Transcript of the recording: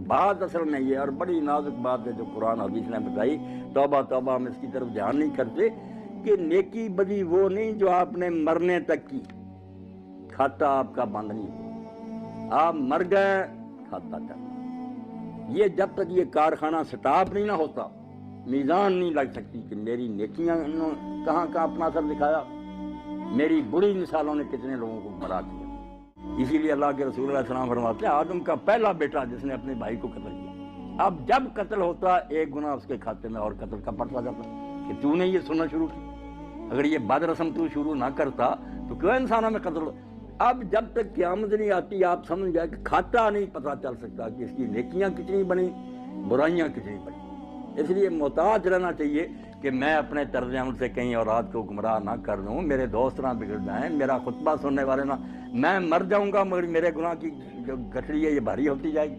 بات اصل میں یہ، اور بڑی نازک بات ہے جو قرآن حدیث نے بتائی، توبہ توبہ ہم اس کی طرف دھیان نہیں کرتے کہ نیکی بدی وہ نہیں جو آپ نے مرنے تک کی، کھاتا آپ کا بند نہیں ہو، آپ مر گئے کھاتا چلنا۔ یہ جب تک یہ کارخانہ سٹاپ نہیں نہ ہوتا، میزان نہیں لگ سکتی کہ میری نیکیاں کہاں کہاں اپنا اثر دکھایا، میری بری مثالوں نے کتنے لوگوں کو گمراہ کیا۔ اسی لیے اللہ کے رسول علیہ السلام فرماتے ہیں آدم کا پہلا بیٹا جس نے اپنے بھائی کو قتل کیا، اب جب قتل ہوتا ایک گناہ اس کے کھاتے میں اور قتل کا پڑتا جاتا کہ تو نے یہ سننا شروع کی، اگر یہ بد رسم تو شروع نہ کرتا تو کیوں انسانوں میں قتل ہوتا۔ اب جب تک قیامت نہیں آتی آپ سمجھ گئے کہ کھاتا نہیں پتہ چل سکتا کہ اس کی نیکیاں کتنی بنی، برائیاں کتنی بنی۔ اس لیے محتاط رہنا چاہیے کہ میں اپنے طرز عمل سے کہیں اولاد کو گمراہ نہ کر دوں، میرے دوست نہ بگڑ جائیں، میرا خطبہ سننے والے نہ، میں مر جاؤں گا مگر میرے گناہ کی جو گٹھڑی ہے یہ بھاری ہوتی جائے گی۔